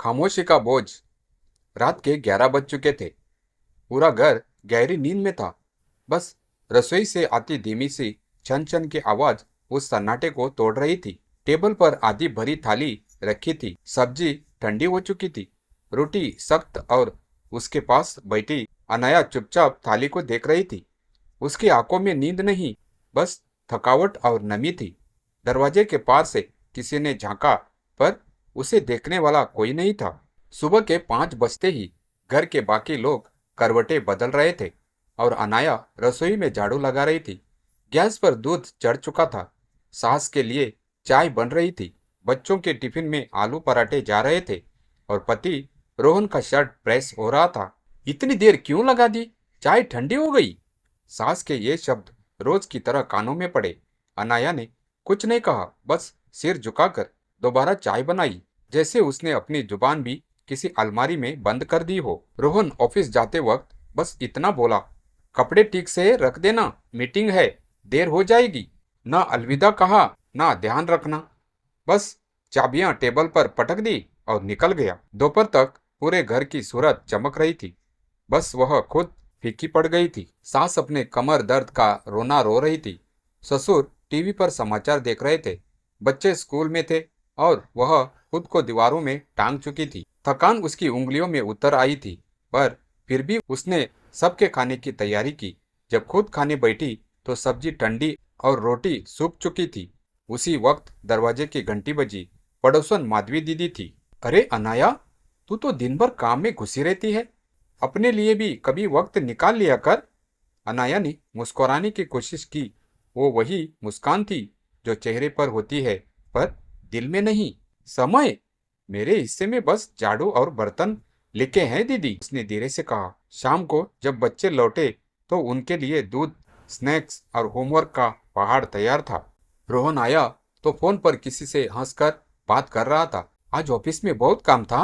खामोशी का बोझ। रात के 11 बज चुके थे। पूरा घर गहरी नींद में था। बस रसोई से आती धीमी सी छन छन की आवाज उस सन्नाटे को तोड़ रही थी। टेबल पर आधी भरी थाली रखी थी। सब्जी ठंडी हो चुकी थी। रोटी सख्त और उसके पास बैठी अनाया चुपचाप थाली को देख रही थी। उसकी आंखों में नींद नहीं, बस थकावट और नमी थी। दरवाजे के पार से किसी ने झांका, पर उसे देखने वाला कोई नहीं था। सुबह के 5 बजते ही घर के बाकी लोग करवटें बदल रहे थे और अनाया रसोई में झाड़ू लगा रही थी। गैस पर दूध चढ़ चुका था। सास के लिए चाय बन रही थी। बच्चों के टिफिन में आलू पराठे जा रहे थे और पति रोहन का शर्ट प्रेस हो रहा था। इतनी देर क्यों लगा दी? चाय ठंडी हो गई। सास के ये शब्द रोज की तरह कानों में पड़े। अनाया ने कुछ नहीं कहा, बस सिर झुकाकर दोबारा चाय बनाई, जैसे उसने अपनी जुबान भी किसी अलमारी में बंद कर दी हो। रोहन ऑफिस जाते वक्त बस इतना बोला, कपड़े ठीक से रख देना, मीटिंग है, देर हो जाएगी। ना अलविदा कहा, ना ध्यान रखना। बस चाबियां टेबल पर पटक दी और निकल गया। दोपहर तक पूरे घर की सूरत चमक रही थी, बस वह खुद फीकी पड़ गई थी। सास अपने कमर दर्द का रोना रो रही थी। ससुर टीवी पर समाचार देख रहे थे। बच्चे स्कूल में थे और वह खुद को दीवारों में टांग चुकी थी। थकान उसकी उंगलियों में उतर आई थी, पर फिर भी उसने सबके खाने की तैयारी की। जब खुद खाने बैठी तो सब्जी ठंडी और रोटी सूख चुकी थी। उसी वक्त दरवाजे की घंटी बजी। पड़ोसन माधवी दीदी थी। अरे अनाया, तू तो दिन भर काम में घुसी रहती है, अपने लिए भी कभी वक्त निकाल लिया कर। अनाया ने मुस्कुराने की कोशिश की। वो वही मुस्कान थी जो चेहरे पर होती है, पर दिल में नहीं। समय? मेरे हिस्से में बस झाड़ू और बर्तन लिखे हैं दीदी, उसने धीरे से कहा। शाम को जब बच्चे लौटे तो उनके लिए दूध, स्नैक्स और होमवर्क का पहाड़ तैयार था। रोहन आया तो फोन पर किसी से हंसकर बात कर रहा था। आज ऑफिस में बहुत काम था?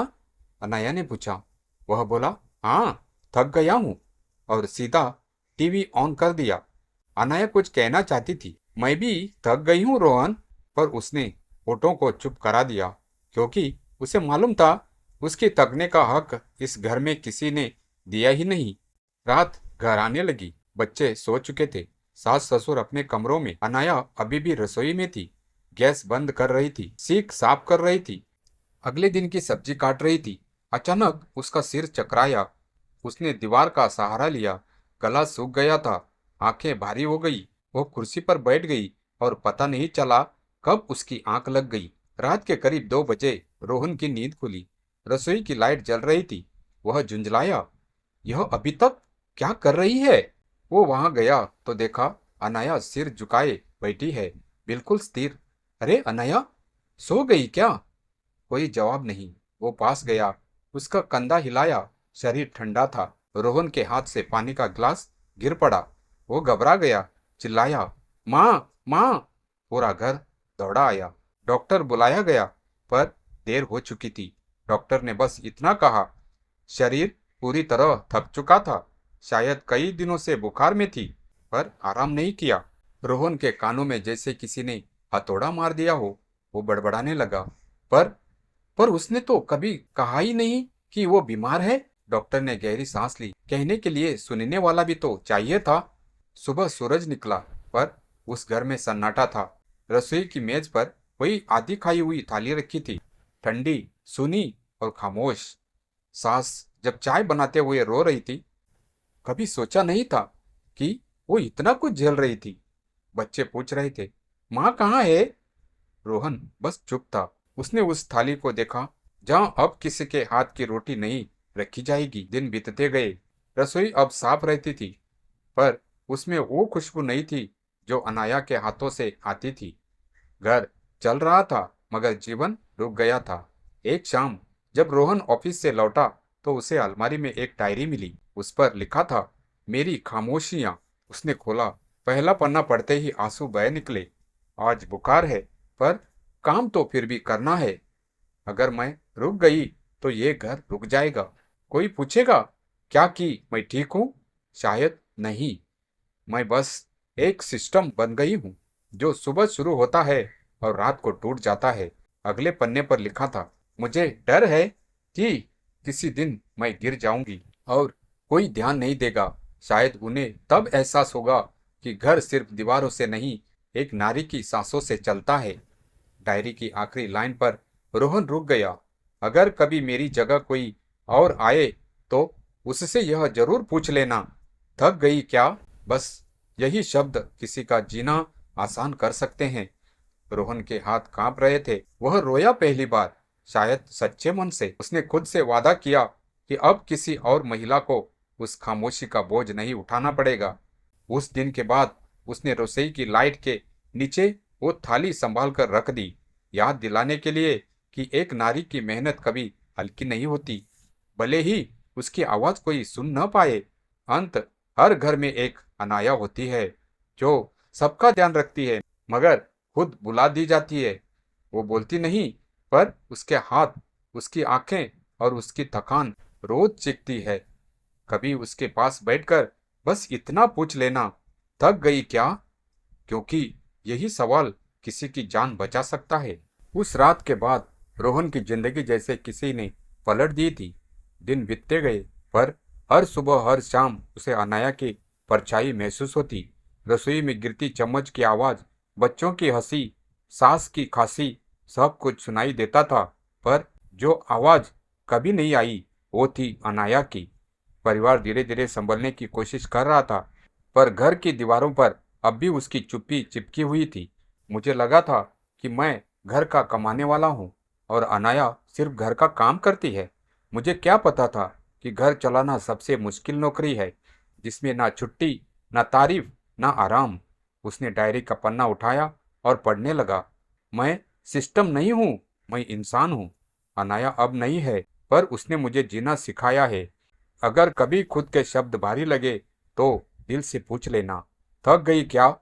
अनाया ने पूछा। वह बोला, हाँ, थक गया हूँ, और सीधा टीवी ऑन कर दिया। अनाया कुछ कहना चाहती थी। मैं भी थक गई हूँ रोहन, पर उसने होठों को चुप करा दिया, क्योंकि उसे मालूम था उसके थकने का हक इस घर में किसी ने दिया ही नहीं। रात घर आने लगी। बच्चे सो चुके थे। सास ससुर अपने कमरों में। अनाया अभी भी रसोई में थी। गैस बंद कर रही थी, सीख साफ कर रही थी, अगले दिन की सब्जी काट रही थी। अचानक उसका सिर चकराया। उसने दीवार का सहारा लिया। गला सूख गया था, आंखें भारी हो गई। वो कुर्सी पर बैठ गई और पता नहीं चला कब उसकी आंख लग गई। रात के करीब 2 बजे रोहन की नींद खुली। रसोई की लाइट जल रही थी। वह झुंझलाया, यह अभी तक क्या कर रही है? वो वहां गया तो देखा अनाया सिर झुकाए बैठी है, बिल्कुल स्थिर। अरे अनाया, सो गई क्या? कोई जवाब नहीं। वो पास गया, उसका कंधा हिलाया। शरीर ठंडा था। रोहन के हाथ से पानी का ग्लास गिर पड़ा। वो घबरा गया, चिल्लाया, माँ माँ। पूरा घर दौड़ा आया। डॉक्टर बुलाया गया, पर देर हो चुकी थी। डॉक्टर ने बस इतना कहा, शरीर पूरी तरह थक चुका था, शायद कई दिनों से बुखार में थी, पर आराम नहीं किया। रोहन के कानों में जैसे किसी ने हथौड़ा मार दिया हो। वो बड़बड़ाने लगा, पर उसने तो कभी कहा ही नहीं कि वो बीमार है। डॉक्टर ने गहरी सांस ली। कहने के लिए सुनने वाला भी तो चाहिए था। सुबह सूरज निकला, पर उस घर में सन्नाटा था। रसोई की मेज पर वही आधी खाई हुई थाली रखी थी, ठंडी, सूनी और खामोश। सास जब चाय बनाते हुए रो रही थी। कभी सोचा नहीं था कि वो इतना कुछ झेल रही थी। बच्चे पूछ रहे थे, माँ कहाँ है? रोहन बस चुप था। उसने उस थाली को देखा जहां अब किसी के हाथ की रोटी नहीं रखी जाएगी। दिन बीतते गए। रसोई अब साफ रहती थी, पर उसमें वो खुशबू नहीं थी जो अनाया के हाथों से आती थी। घर चल रहा था, मगर जीवन रुक गया था। एक शाम जब रोहन ऑफिस से लौटा तो उसे अलमारी में एक डायरी मिली। उस पर लिखा था, मेरी खामोशियां। उसने खोला। पहला पन्ना पढ़ते ही आंसू बह निकले। आज बुखार है, पर काम तो फिर भी करना है। अगर मैं रुक गई तो ये घर रुक जाएगा। कोई पूछेगा, क्या की मैं ठीक हूँ? शायद नहीं। मैं बस एक सिस्टम बन गई हूँ, जो सुबह शुरू होता है और रात को टूट जाता है। अगले पन्ने पर लिखा था, मुझे डर है कि किसी दिन मैं गिर जाऊंगी और कोई ध्यान नहीं देगा। शायद उन्हें तब एहसास होगा कि घर सिर्फ दीवारों से नहीं, एक नारी की सांसों से चलता है। डायरी की आखिरी लाइन पर रोहन रुक गया। अगर कभी मेरी जगह कोई और आए तो उससे यह जरूर पूछ लेना, थक गई क्या? बस यही शब्द किसी का जीना आसान कर सकते हैं। रोहन के हाथ कांप रहे थे। वह रोया पहली बार, शायद सच्चे मन से। उसने खुद से वादा किया कि अब किसी और महिला को उस खामोशी का बोझ नहीं उठाना पड़ेगा। उस दिन के बाद उसने रसोई की लाइट के नीचे वो थाली संभाल कर रख दी, याद दिलाने के लिए कि एक नारी की मेहनत कभी हल्की नहीं होती, भले ही उसकी आवाज कोई सुन न पाए। अंत हर घर में एक अनाया होती है जो सबका ध्यान रखती है, मगर खुद बुला दी जाती है। वो बोलती नहीं, पर उसके हाथ, उसकी आंखें और उसकी थकान रोज चीखती है। कभी उसके पास बैठकर बस इतना पूछ लेना, थक गई क्या? क्योंकि यही सवाल किसी की जान बचा सकता है। उस रात के बाद रोहन की जिंदगी जैसे किसी ने पलट दी थी। दिन बीतते गए, पर हर सुबह हर शाम उसे अनाया की परछाई महसूस होती। रसोई में गिरती चम्मच की आवाज, बच्चों की हंसी, सास की खांसी, सब कुछ सुनाई देता था। पर जो आवाज कभी नहीं आई वो थी अनाया की। परिवार धीरे धीरे संभलने की कोशिश कर रहा था, पर घर की दीवारों पर अब भी उसकी चुप्पी चिपकी हुई थी। मुझे लगा था कि मैं घर का कमाने वाला हूँ और अनाया सिर्फ घर का काम करती है। मुझे क्या पता था कि घर चलाना सबसे मुश्किल नौकरी है, जिसमें ना छुट्टी, ना तारीफ, ना आराम। उसने डायरी का पन्ना उठाया और पढ़ने लगा। मैं सिस्टम नहीं हूँ, मैं इंसान हूँ। अनाया अब नहीं है, पर उसने मुझे जीना सिखाया है। अगर कभी खुद के शब्द भारी लगे तो दिल से पूछ लेना, थक गई क्या?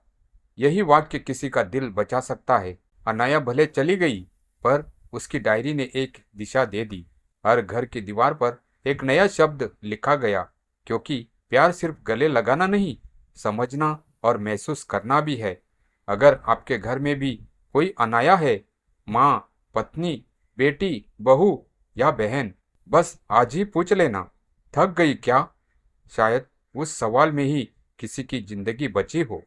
यही वाक्य किसी का दिल बचा सकता है। अनाया भले चली गई, पर उसकी डायरी ने एक दिशा दे दी। हर घर की दीवार पर एक नया शब्द लिखा गया, क्योंकि प्यार सिर्फ गले लगाना नहीं, समझना और महसूस करना भी है। अगर आपके घर में भी कोई अनाया है, माँ, पत्नी, बेटी, बहू या बहन, बस आज ही पूछ लेना, थक गई क्या? शायद उस सवाल में ही किसी की जिंदगी बची हो।